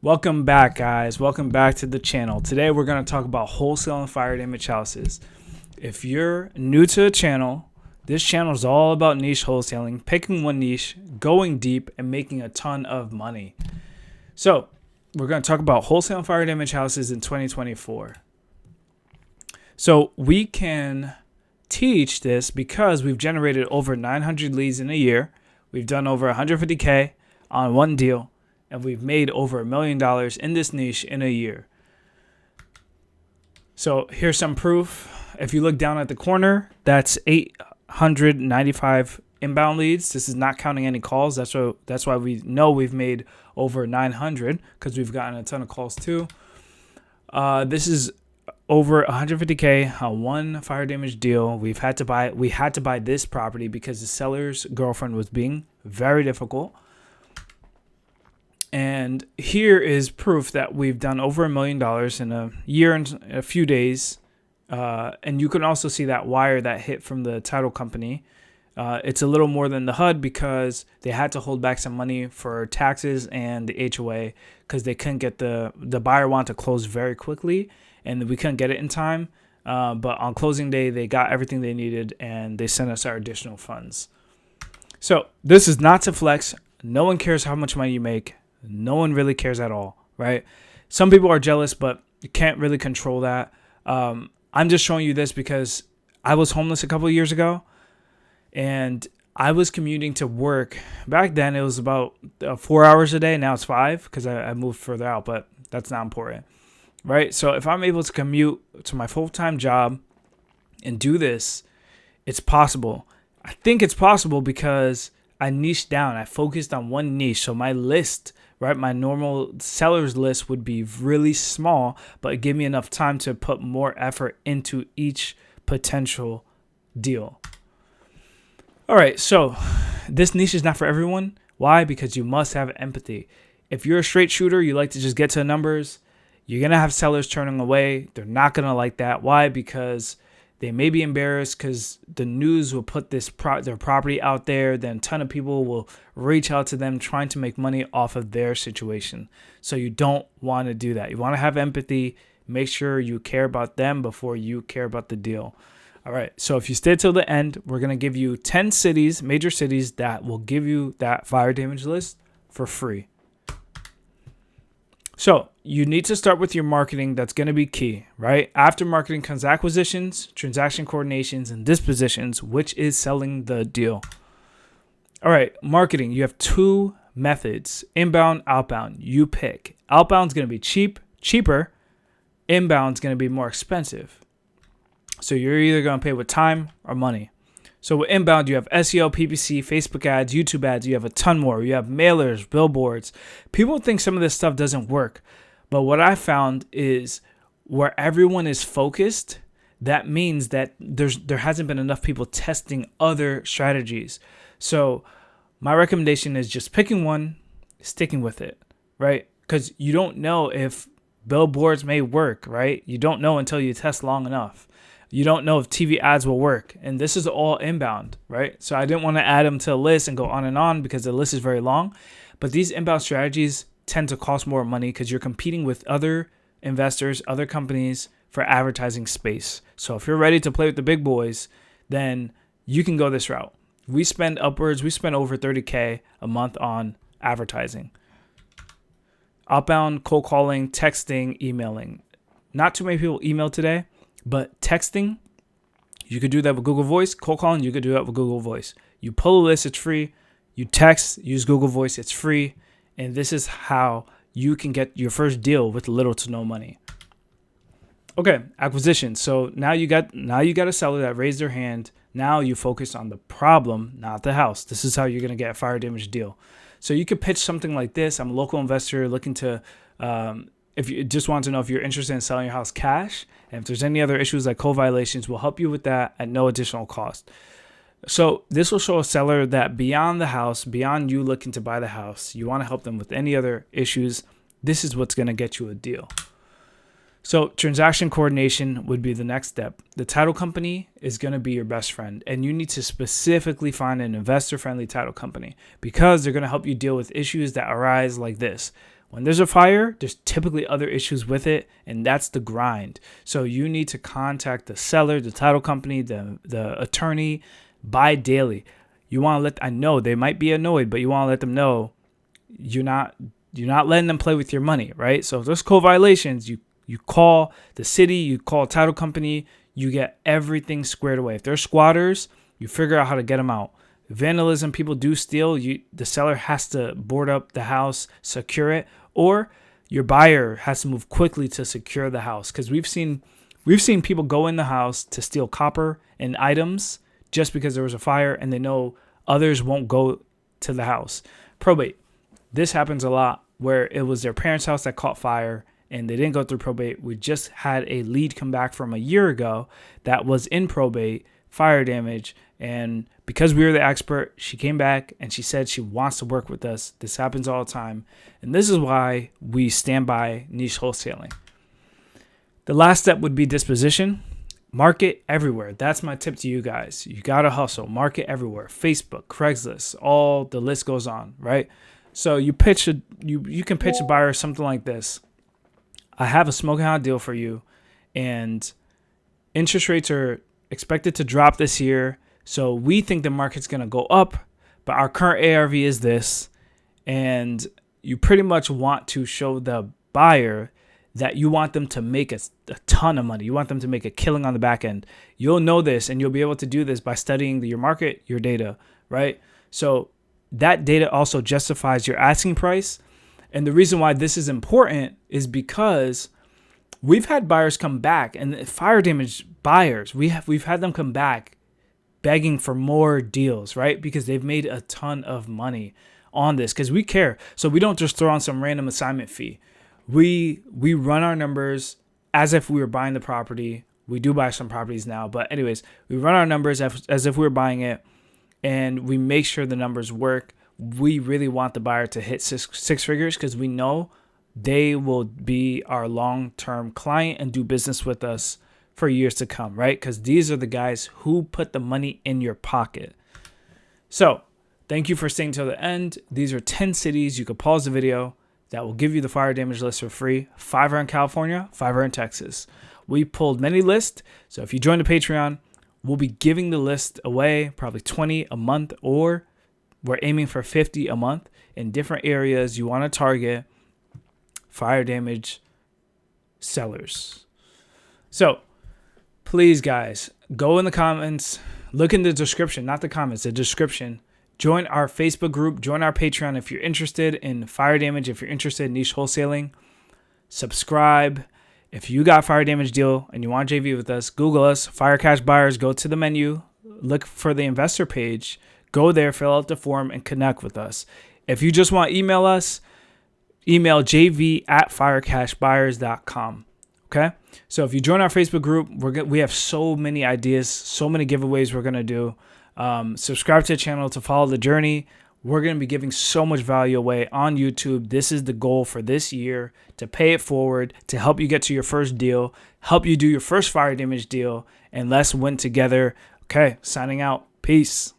Welcome back, guys. Welcome back to the channel. Today we're going to talk about wholesaling fire damage houses. If you're new to the channel, this channel is all about niche wholesaling, picking one niche, going deep, and making a ton of money. So we're going to talk about wholesaling fire damage houses in 2024. So we can teach this because we've generated over 900 leads in a year. We've done over 150K on one deal. And we've made over $1 million in this niche in a year. So here's some proof. If you look down at the corner, that's 895 inbound leads. This is not counting any calls. That's why we know we've made over 900, because we've gotten a ton of calls too. This is over 150K on one fire damage deal. We had to buy this property because the seller's girlfriend was being very difficult. And here is proof that we've done over $1 million in a year and a few days. And you can also see that wire that hit from the title company. It's a little more than the HUD because they had to hold back some money for taxes and the HOA because they couldn't get the buyer wanted to close very quickly and we couldn't get it in time. But on closing day, they got everything they needed and they sent us our additional funds. So this is not to flex. No one cares how much money you make. No one really cares at all, right? Some people are jealous, but you can't really control that. I'm just showing you this because I was homeless a couple of years ago, and I was commuting to work. Back then, it was about 4 hours a day. Now it's 5 because I moved further out, but that's not important, right? So if I'm able to commute to my full-time job and do this, it's possible. I think it's possible because I niched down. I focused on one niche. So my list, right, my normal sellers list would be really small, but it gave me enough time to put more effort into each potential deal. All right, so this niche is not for everyone. Why? Because you must have empathy. If you're a straight shooter, you like to just get to the numbers, you're going to have sellers turning away. They're not going to like that. Why? Because they may be embarrassed because the news will put their property out there. Then a ton of people will reach out to them trying to make money off of their situation. So you don't want to do that. You want to have empathy. Make sure you care about them before you care about the deal. All right. So if you stay till the end, we're going to give you 10 cities, major cities that will give you that fire damage list for free. So you need to start with your marketing. That's going to be key, right? After marketing comes acquisitions, transaction coordinations, and dispositions, which is selling the deal. All right, marketing. You have two methods, inbound, outbound. You pick. Outbound is going to be cheaper. Inbound is going to be more expensive. So you're either going to pay with time or money. So with inbound, you have SEO, PPC, Facebook ads, YouTube ads. You have a ton more. You have mailers, billboards. People think some of this stuff doesn't work. But what I found is where everyone is focused, that means that there hasn't been enough people testing other strategies. So my recommendation is just picking one, sticking with it, right? Because you don't know if billboards may work, right? You don't know until you test long enough. You don't know if TV ads will work. And this is all inbound, right? So I didn't want to add them to a list and go on because the list is very long. But these inbound strategies tend to cost more money because you're competing with other investors, other companies for advertising space. So if you're ready to play with the big boys, then you can go this route. We spend over $30K a month on advertising. Outbound, cold calling, texting, emailing. Not too many people email today. But texting, you could do that with Google Voice. Cold calling, you could do that with Google Voice. You pull a list, it's free. You text, use Google Voice, it's free. And this is how you can get your first deal with little to no money. Okay, acquisition. So now you got a seller that raised their hand. Now you focus on the problem, not the house. This is how you're going to get a fire damage deal. So you could pitch something like this. I'm a local investor looking to if you just want to know if you're interested in selling your house cash, and if there's any other issues like code violations, we'll help you with that at no additional cost. So this will show a seller that beyond the house, beyond you looking to buy the house, you want to help them with any other issues. This is what's going to get you a deal. So transaction coordination would be the next step. The title company is going to be your best friend, and you need to specifically find an investor-friendly title company because they're going to help you deal with issues that arise like this. When there's a fire, there's typically other issues with it, and that's the grind. So you need to contact the seller, the title company, the attorney by daily. You want to I know they might be annoyed, but you want to let them know you're not letting them play with your money, right? So if there's code violations, you call the city, you call a title company, you get everything squared away. If they're squatters, you figure out how to get them out. Vandalism, people do steal. The seller has to board up the house, secure it, or your buyer has to move quickly to secure the house. Because we've seen people go in the house to steal copper and items just because there was a fire, and they know others won't go to the house. Probate. This happens a lot where it was their parents' house that caught fire and they didn't go through probate. We just had a lead come back from a year ago that was in probate, fire damage, and because we were the expert, she came back and she said she wants to work with us. This happens all the time, and this is why we stand by niche wholesaling. The last step would be disposition. Market everywhere. That's my tip to you guys. You got to hustle. Market everywhere. Facebook, Craigslist, all the list goes on, right? So you can pitch a buyer something like this. I have a smoking hot deal for you, and interest rates are expected to drop this year. So we think the market's going to go up, but our current ARV is this. And you pretty much want to show the buyer that you want them to make a ton of money. You want them to make a killing on the back end. You'll know this, and you'll be able to do this by studying your market, your data, right? So that data also justifies your asking price. And the reason why this is important is because we've had buyers come back, and fire damage buyers, we've had them come back begging for more deals, right? Because they've made a ton of money on this, because we care. So we don't just throw on some random assignment fee. We run our numbers as if we were buying the property. We do buy some properties now, but anyways, we run our numbers as if we were buying it, and we make sure the numbers work. We really want the buyer to hit six figures because we know they will be our long-term client and do business with us for years to come, right? Because these are the guys who put the money in your pocket. So thank you for staying till the end. These are 10 cities. You could pause the video that will give you the fire damage list for free. 5 are in California, 5 are in Texas. We pulled many lists. So if you join the Patreon, we'll be giving the list away, probably 20 a month, or we're aiming for 50 a month in different areas you want to target fire damage sellers. So please, guys, go in the comments, look in the description, not the comments, the description. Join our Facebook group, join our Patreon if you're interested in fire damage, if you're interested in niche wholesaling. Subscribe. If you got fire damage deal and you want JV with us, Google us, Fire Cash Buyers, go to the menu, look for the investor page, go there, fill out the form, and connect with us. If you just want to email us, email jv@firecashbuyers.com. Okay? So if you join our Facebook group, we have so many ideas, so many giveaways we're going to do. Subscribe to the channel to follow the journey. We're going to be giving so much value away on YouTube. This is the goal for this year, to pay it forward, to help you get to your first deal, help you do your first fire damage deal, and let's win together. Okay, signing out. Peace.